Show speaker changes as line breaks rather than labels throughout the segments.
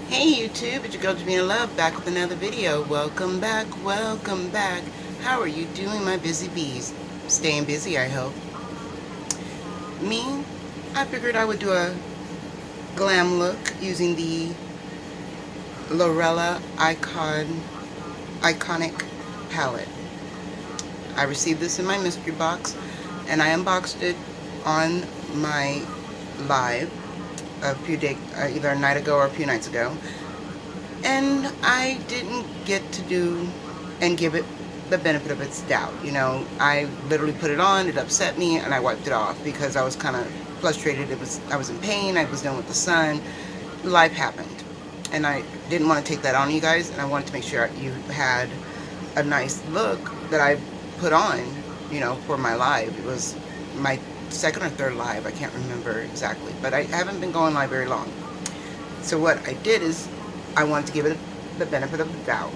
Hey YouTube, it's your girl Jamina Love back with another video. Welcome back, welcome back. How are you doing, my busy bees? Staying busy, I hope. Me, I figured I would do a glam look using the Lorella Iconic palette. I received this in my mystery box and I unboxed it on my live a few days, either a night ago or a few nights ago. And I didn't get to do and give it the benefit of its doubt. You know, I literally put it on, it upset me, and I wiped it off because I was kind of frustrated. I was in pain, I was dealing with the sun, life happened. And I didn't want to take that on you guys, and I wanted to make sure you had a nice look that I put on, you know, for my live. It was my second or third live, I can't remember exactly, but I haven't been going live very long. So what I did is I wanted to give it the benefit of the doubt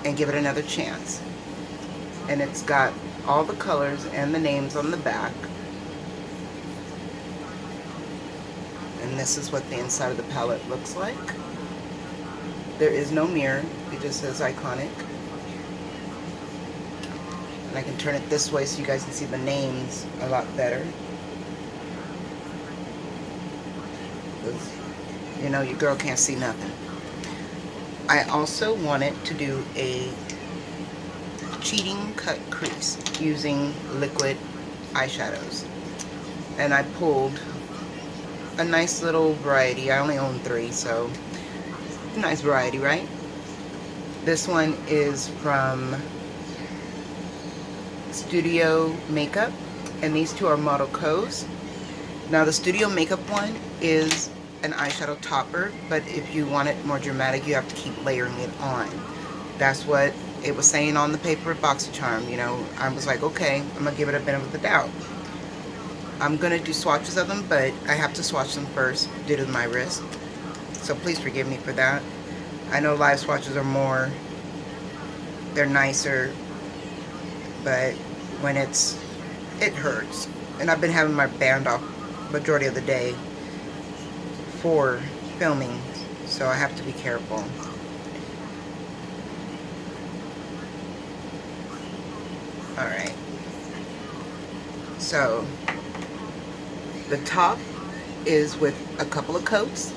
and give it another chance. And it's got all the colors and the names on the back. And this is what the inside of the palette looks like. There is no mirror, it just says iconic. And I can turn it this way so you guys can see the names a lot better. Because, you know, your girl can't see nothing. I also wanted to do a cheating cut crease using liquid eyeshadows. And I pulled a nice little variety. I only own 3, so nice variety, right? This one is from Studio Makeup, and these two are Model Co's. Now the Studio Makeup one is an eyeshadow topper, but if you want it more dramatic, you have to keep layering it on. That's what it was saying on the paper BoxyCharm. You know, I was like, okay, I'm gonna give it a benefit of the doubt. I'm gonna do swatches of them, but I have to swatch them first due to my wrist, so please forgive me for that. I know live swatches are more, they're nicer, but when it hurts. And I've been having my band off majority of the day for filming, so I have to be careful. Alright, so the top is with a couple of coats,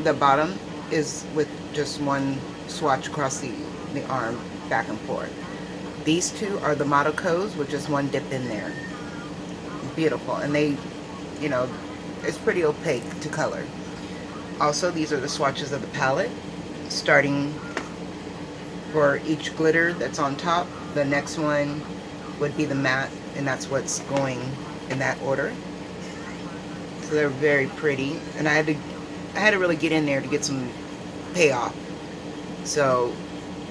the bottom is with just one swatch across the arm, back and forth. These two are the Model Co's with just one dip in there. Beautiful, and they, you know, it's pretty opaque to color. Also, these are the swatches of the palette, starting for each glitter that's on top. The next one would be the matte, and that's what's going in that order. So they're very pretty, and I had to really get in there to get some payoff. So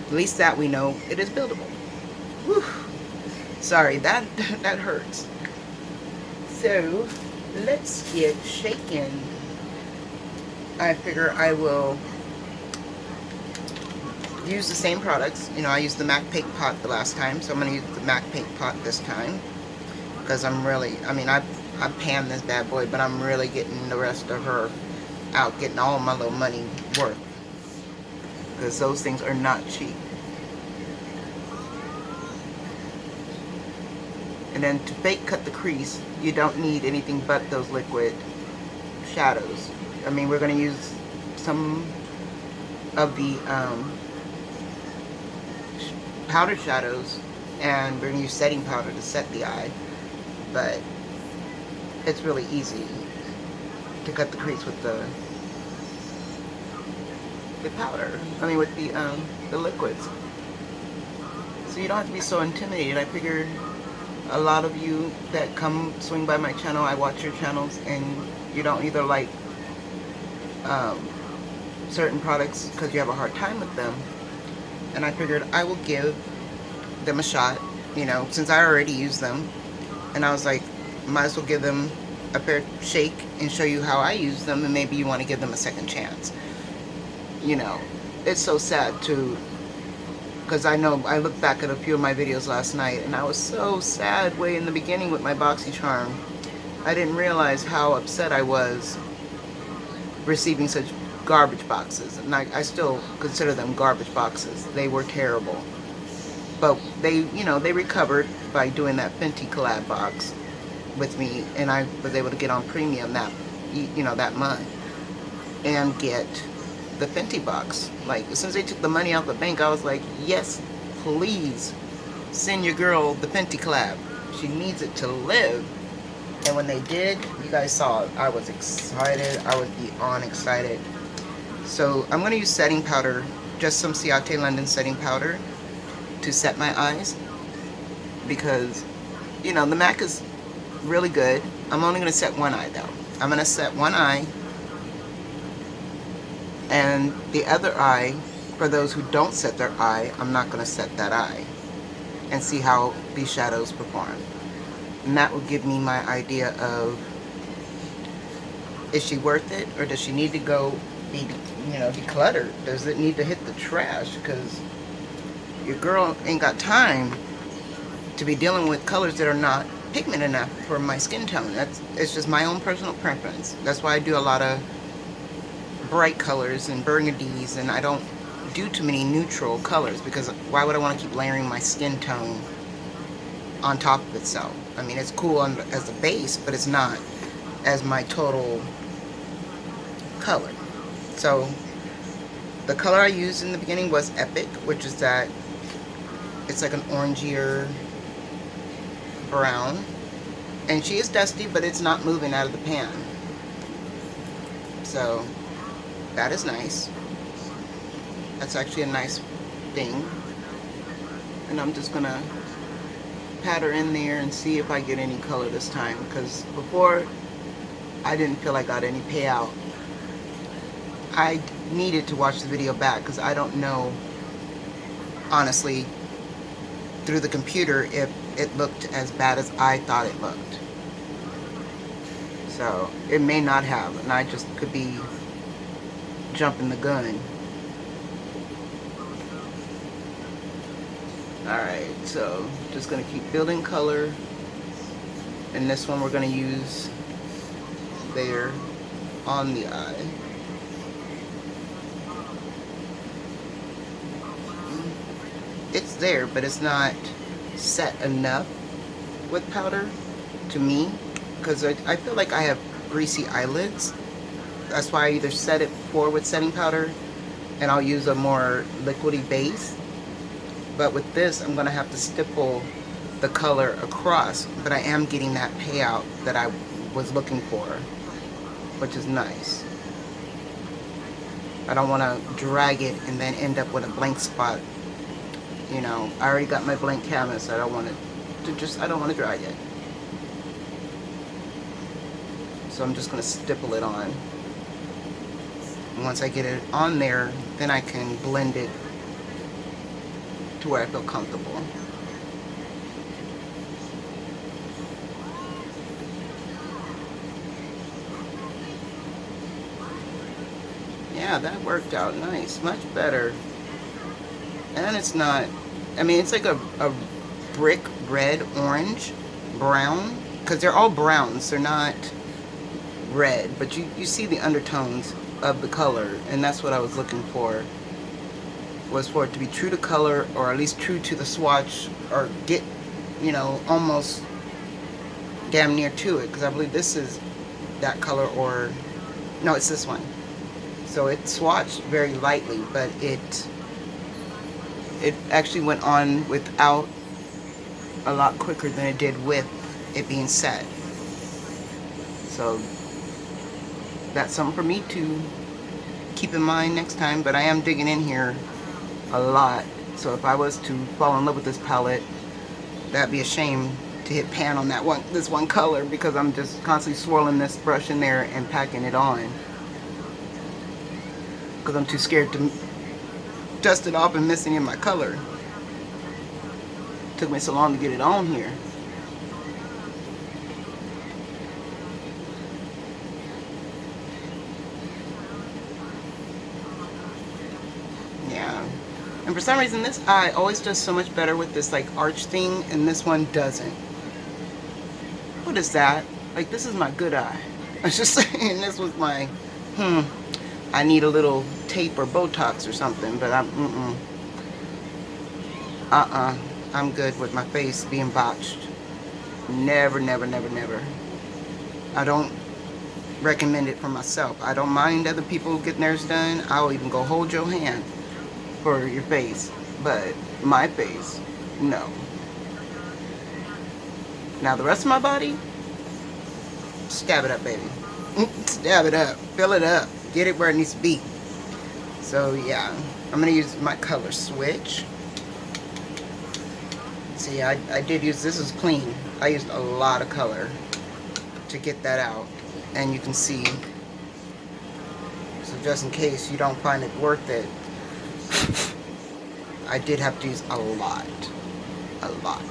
at least that we know it is buildable. Whew. Sorry, that hurts. So let's get shaken. I figure I will use the same products. You know, I used the MAC Paint Pot the last time, so I'm going to use the MAC Paint Pot this time. Because I'm really, I mean, I panned this bad boy, but I'm really getting the rest of her out, getting all my little money worth. Because those things are not cheap. And then to fake cut the crease, you don't need anything but those liquid shadows. I mean, we're going to use some of the powder shadows, and we're going to use setting powder to set the eye, but it's really easy to cut the crease with the powder. I mean, with the liquids. So you don't have to be so intimidated. I figured a lot of you that come swing by my channel, I watch your channels, and you don't either like certain products because you have a hard time with them, and I figured I will give them a shot, you know, since I already use them, and I was like, might as well give them a fair shake and show you how I use them, and maybe you want to give them a second chance. You know, it's so sad too, because I know I looked back at a few of my videos last night and I was so sad way in the beginning with my BoxyCharm. I didn't realize how upset I was receiving such garbage boxes, and I still consider them garbage boxes. They were terrible, but they, you know, they recovered by doing that Fenty collab box with me, and I was able to get on premium that, you know, that month and get the Fenty box. Like, as soon as they took the money out of the bank, I was like, yes, please send your girl the Fenty collab. She needs it to live. And when they did, you guys saw it. I was excited. I was beyond excited. So I'm going to use setting powder, just some Ciate London setting powder to set my eyes, because, you know, the MAC is really good. I'm only going to set one eye though. I'm going to set one eye, and the other eye, for those who don't set their eye, I'm not going to set that eye, and see how these shadows perform. And that will give me my idea of, is she worth it, or does she need to go be, you know, decluttered? Does it need to hit the trash? Because your girl ain't got time to be dealing with colors that are not pigment enough for my skin tone. It's just my own personal preference. That's why I do a lot of bright colors and burgundies, and I don't do too many neutral colors, because why would I want to keep layering my skin tone on top of itself? I mean, it's cool as a base, but it's not as my total color. So the color I used in the beginning was Epic, which is that, it's like an orangier brown, and she is dusty, but it's not moving out of the pan, so that is nice. That's actually a nice thing. And I'm just gonna pat her in there and see if I get any color this time, because before I didn't feel I got any payout. I needed to watch the video back, because I don't know, honestly, through the computer, if it looked as bad as I thought it looked. So it may not have, and I just could be jumping the gun. Alright, so just going to keep building color, and this one we're going to use there on the eye. It's there, but it's not set enough with powder to me, because I feel like I have greasy eyelids. That's why I either set it before with setting powder, and I'll use a more liquidy base. But with this, I'm going to have to stipple the color across, but I am getting that payout that I was looking for, which is nice. I don't want to drag it and then end up with a blank spot. You know, I already got my blank canvas. I don't want I don't want to drag it. So I'm just going to stipple it on. And once I get it on there, then I can blend it to where I feel comfortable. Yeah, that worked out nice. Much better. And it's not, I mean, it's like a brick red, orange, brown, because they're all browns. They're not red, but you see the undertones of the color, and that's what I was looking for, was for it to be true to color, or at least true to the swatch, or get, you know, almost damn near to it, because I believe this is that color, or no, it's this one. So it swatched very lightly, but it actually went on without a lot quicker than it did with it being set. So that's something for me to keep in mind next time. But I am digging in here a lot, so if I was to fall in love with this palette, that'd be a shame to hit pan on this one color, because I'm just constantly swirling this brush in there and packing it on, because I'm too scared to dust it off and miss any of my color. Took me so long to get it on here. Yeah. And for some reason, this eye always does so much better with this like arch thing, and this one doesn't. What is that? Like, this is my good eye. I was just saying, this was my, I need a little tape or Botox or something, but I'm good with my face being botched. Never, never, never, never. I don't recommend it for myself. I don't mind other people getting theirs done. I'll even go hold your hand for your face. But my face, no. Now the rest of my body, stab it up, baby. Stab it up. Fill it up. Get it where it needs to be. So yeah, I'm going to use my color switch. See, I did use, this is clean. I used a lot of color to get that out. And you can see, so just in case you don't find it worth it, I did have to use a lot. A lot.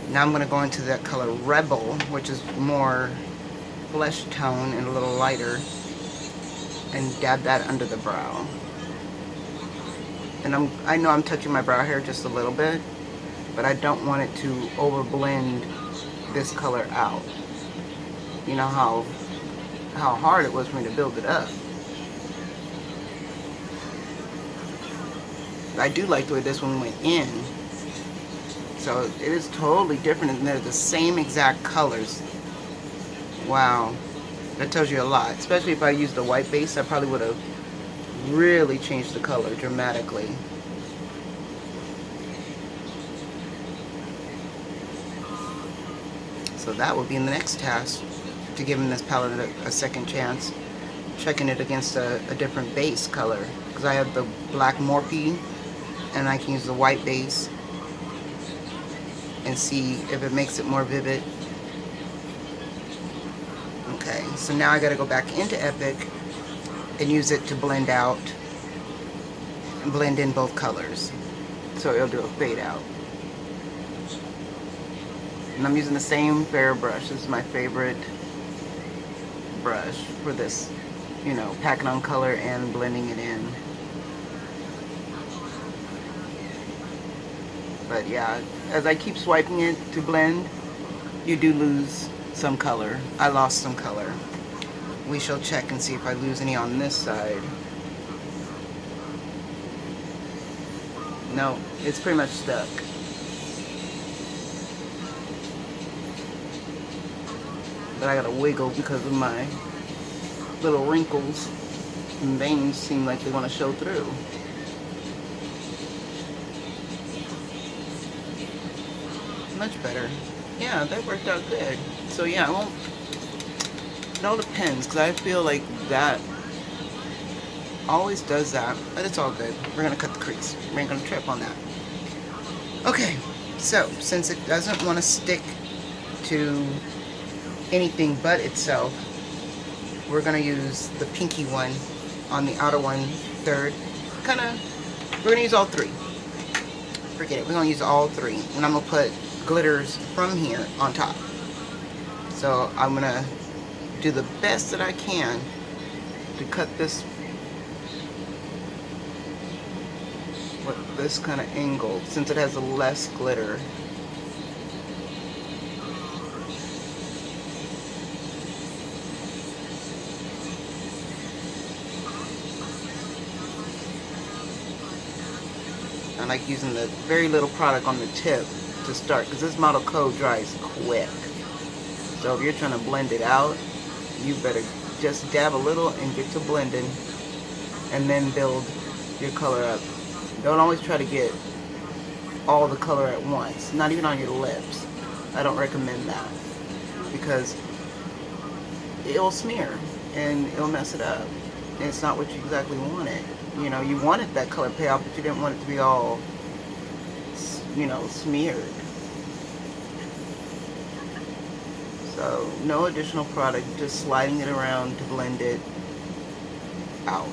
Now I'm going to go into that color Rebel, which is more flesh tone and a little lighter, and dab that under the brow. And I know I'm touching my brow hair just a little bit, but I don't want it to overblend this color out. You know how hard it was for me to build it up. I do like the way this one went in. So it is totally different, and they're the same exact colors. Wow, that tells you a lot. Especially if I used a white base, I probably would have really changed the color dramatically. So that would be in the next task, to give this palette a second chance, checking it against a different base color, because I have the black Morphe and I can use the white base and see if it makes it more vivid. Okay, so now I got to go back into Epic and use it to blend out and blend in both colors, so it'll do a fade out. And I'm using the same fair brush. This is my favorite brush for this, you know, packing on color and blending it in. But yeah, as I keep swiping it to blend, you do lose some color. I lost some color. We shall check and see if I lose any on this side. No, it's pretty much stuck. But I gotta wiggle because of my little wrinkles and veins seem like they want to show through. Much better. Yeah, that worked out good. So yeah, it all depends, because I feel like that always does that, but it's all good. We're gonna cut the crease. We ain't gonna trip on that. Okay, so since it doesn't want to stick to anything but itself, we're gonna use the pinky one on the outer one third. We're gonna use all three. Forget it, we're gonna use all three, and I'm gonna put glitters from here on top. So I'm gonna do the best that I can to cut this with this kind of angle, since it has a less glitter. I like using the very little product on the tip to start, because this Model Co dries quick. So if you're trying to blend it out, you better just dab a little and get to blending, and then build your color up. Don't always try to get all the color at once, not even on your lips. I don't recommend that, because it'll smear and it'll mess it up. And it's not what you exactly wanted. You know, you wanted that color payoff, but you didn't want it to be all, you know, smeared. So no additional product, just sliding it around to blend it out.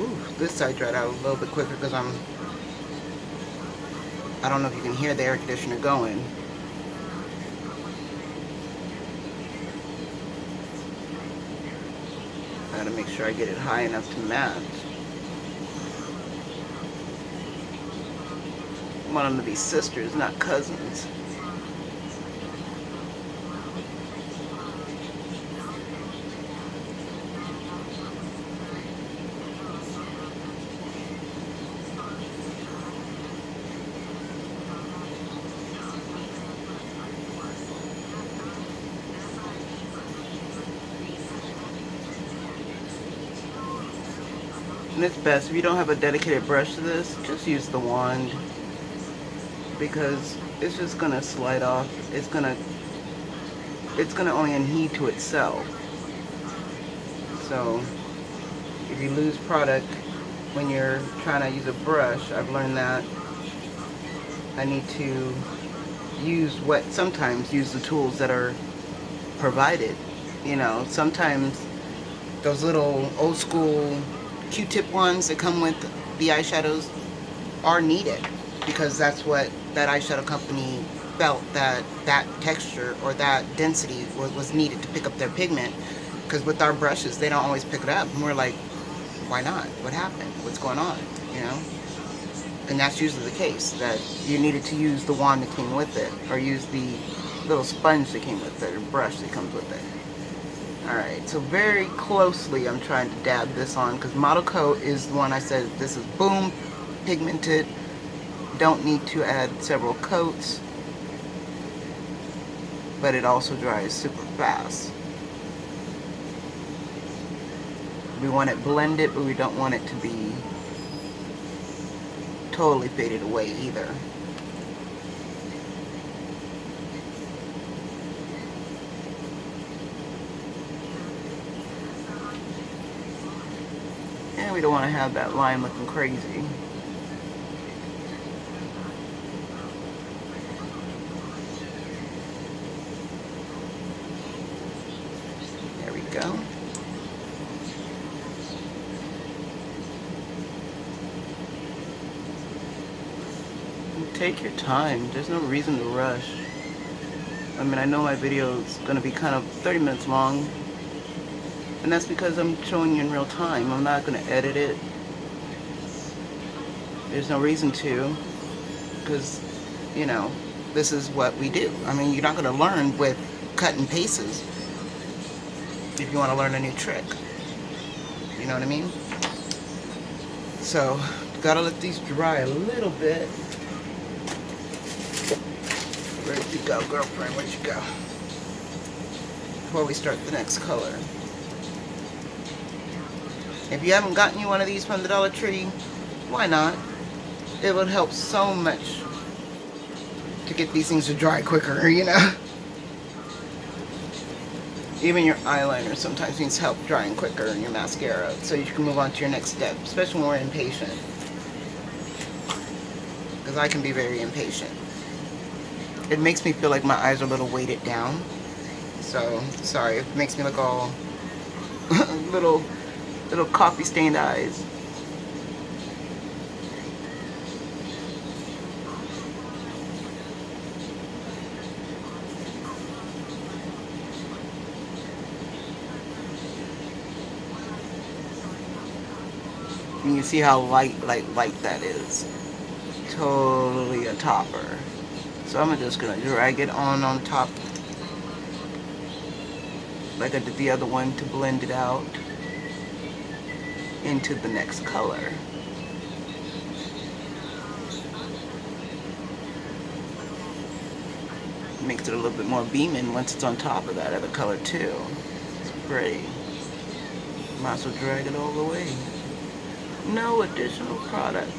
Ooh, this side dried out a little bit quicker because I don't know if you can hear the air conditioner going. I gotta make sure I get it high enough to match. I want them to be sisters, not cousins. And it's best if you don't have a dedicated brush to this, just use the wand, because it's just gonna slide off. It's gonna only adhere to itself. So if you lose product when you're trying to use a brush, I've learned that I need to sometimes use the tools that are provided. You know, sometimes those little old school Q-tip ones that come with the eyeshadows are needed, because that's what that eyeshadow company felt that texture or that density was needed to pick up their pigment. Because with our brushes, they don't always pick it up. And we're like, why not? What happened? What's going on? You know? And that's usually the case, that you needed to use the wand that came with it, or use the little sponge that came with it, or brush that comes with it. Alright, so very closely I'm trying to dab this on, because Model Coat is the one I said, this is boom, pigmented, don't need to add several coats, but it also dries super fast. We want it blended, but we don't want it to be totally faded away either. And we don't want to have that line looking crazy. There we go. Take your time. There's no reason to rush. I mean, I know my video is going to be kind of 30 minutes long, and that's because I'm showing you in real time. I'm not going to edit it. There's no reason to, because, you know, this is what we do. I mean, you're not going to learn with cut and pastes if you want to learn a new trick. You know what I mean? So, gotta let these dry a little bit. Where'd you go, girlfriend? Where'd you go? Before we start the next color. If you haven't gotten you one of these from the Dollar Tree, why not? It would help so much to get these things to dry quicker, you know? Even your eyeliner sometimes needs help drying quicker, and your mascara, so you can move on to your next step, especially when we're impatient. Because I can be very impatient. It makes me feel like my eyes are a little weighted down. So, sorry, it makes me look all little coffee stained eyes. And you see how light that is. Totally a topper. So I'm just gonna drag it on top, like I did the other one, to blend it out into the next color. Makes it a little bit more beaming once it's on top of that other color too. It's pretty. Might as well drag it all the way. No additional product.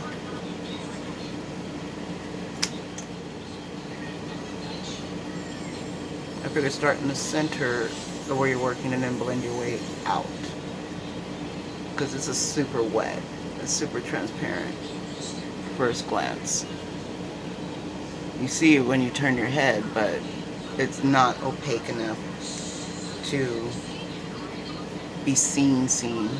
I figure start in the center of where you're working and then blend your way out. Because this is super wet. It's super transparent. First glance. You see it when you turn your head, but it's not opaque enough to be seen.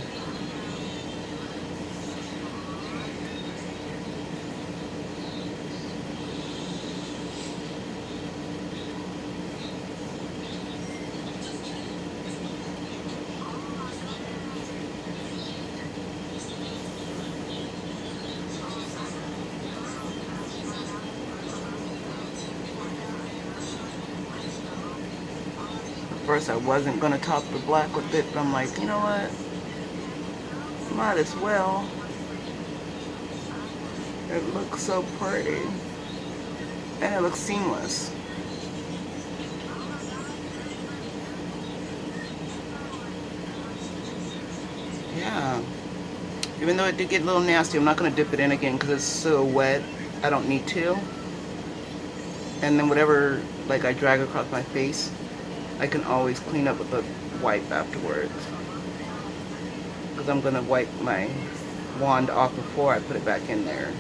first I wasn't going to top the black with it, but I'm like, you know what? Might as well. It looks so pretty. And it looks seamless. Yeah. Even though it did get a little nasty, I'm not going to dip it in again because it's so wet. I don't need to. And then whatever like I drag across my face, I can always clean up with a wipe afterwards. Because I'm going to wipe my wand off before I put it back in there.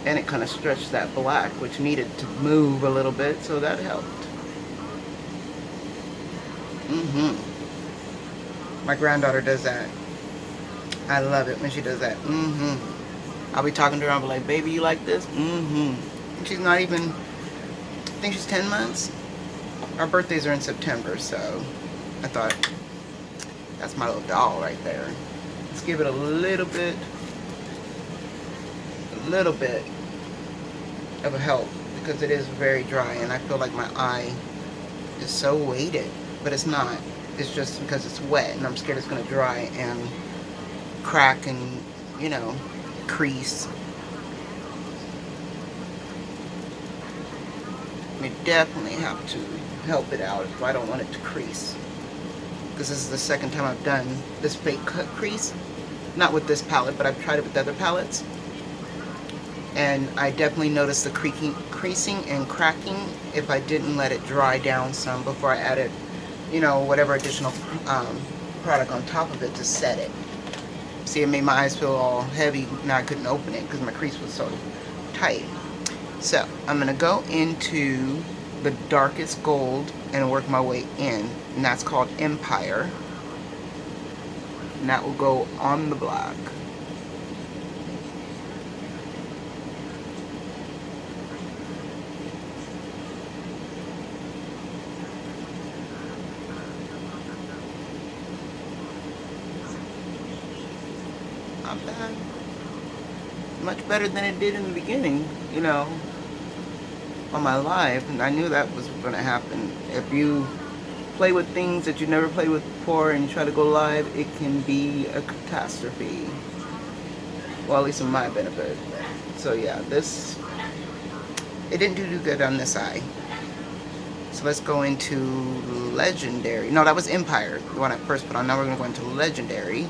And it kind of stretched that black, which needed to move a little bit, so that helped. My granddaughter does that. I love it when she does that. I'll be talking to her, I'll be like, baby, you like this? And she's not even, I think she's 10 months. Our birthdays are in September, so I thought, that's my little doll right there. Let's give it a little bit of a help because it is very dry and I feel like my eye is so weighted, but it's not. It's just because it's wet and I'm scared it's going to dry and crack and, you know, crease. We definitely have to help it out if I don't want it to crease. Because this is the second time I've done this fake cut crease. Not with this palette, but I've tried it with other palettes. And I definitely noticed the creasing and cracking if I didn't let it dry down some before I added, you know, whatever additional product on top of it to set it. See, it made my eyes feel all heavy. Now I couldn't open it because my crease was so tight. So I'm going to go into the darkest gold and work my way in. And that's called Empire. And that will go on the black. Not bad. Much better than it did in the beginning, you know, on my live. And I knew that was going to happen. If you play with things that you never played with before and you try to go live, it can be a catastrophe. Well, at least in my benefit. So yeah, this, it didn't do good on this eye. So let's go into Legendary. No, that was Empire, the one I first put on. Now we're going to go into Legendary.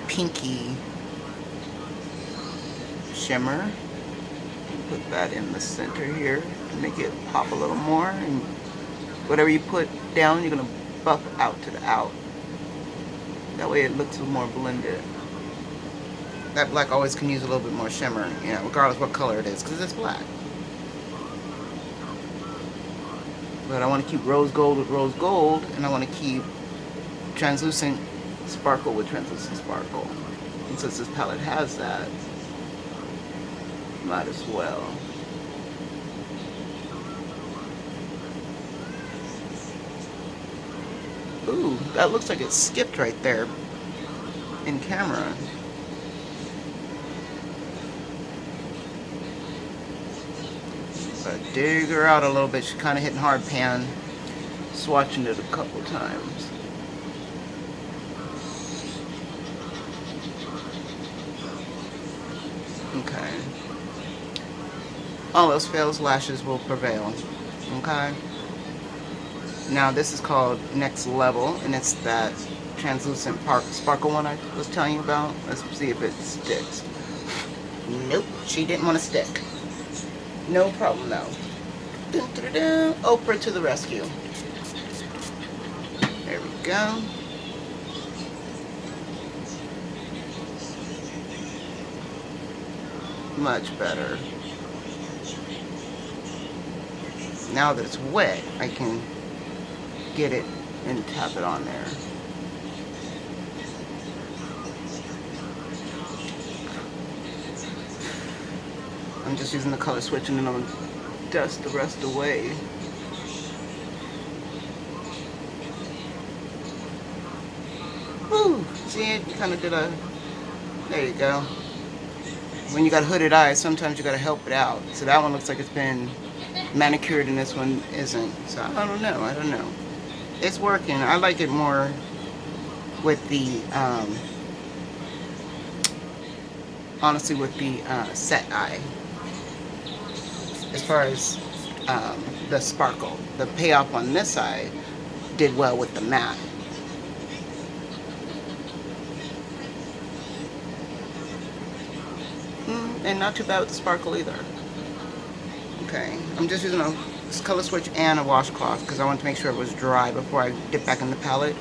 Pinky shimmer. Put that in the center here to make it pop a little more. And whatever you put down, you're going to buff out to the out. That way it looks more blended. That black always can use a little bit more shimmer, you know, regardless what color it is, because it's black. But I want to keep rose gold with rose gold, and I want to keep translucent sparkle with translucent sparkle. And since this palette has that, might as well. Ooh, that looks like it skipped right there in camera. But dig her out a little bit. She's kind of hitting hard pan. Swatching it a couple times. Okay. All else fails, lashes will prevail. Okay. Now this is called Next Level, and it's that translucent sparkle one I was telling you about. Let's see if it sticks. Nope, she didn't want to stick. No problem though. Oprah to the rescue. There we go. Much better. Now that it's wet, I can get it and tap it on there. I'm just using the color switch and then I'm going to dust the rest away. Woo! See it? Kind of did a... There you go. When you got hooded eyes, sometimes you got to help it out. So that one looks like it's been manicured and this one isn't. So I don't know. It's working. I like it more with the, honestly, with the set eye. As far as the sparkle. The payoff on this side did well with the matte. And not too bad with the sparkle either. Okay, I'm just using a color switch and a washcloth because I want to make sure it was dry before I dip back in the palette,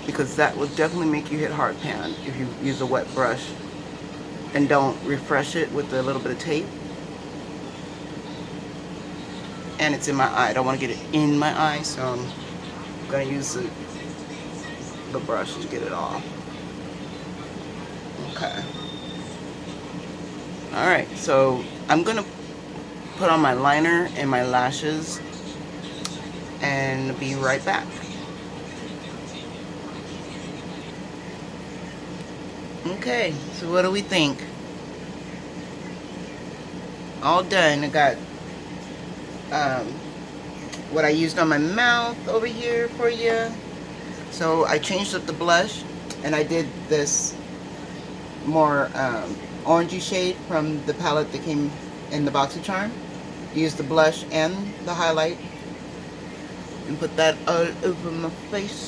because that will definitely make you hit hard pan if you use a wet brush and don't refresh it with a little bit of tape. And it's in my eye. I don't want to get it in my eye, so I'm going to use the brush to get it off. Okay. Alright, so I'm going to put on my liner and my lashes and be right back. Okay, so what do we think? All done. I got what I used on my mouth over here for you. So I changed up the blush and I did this more orangey shade from the palette that came in the BoxyCharm. Used the blush and the highlight and put that all over my face.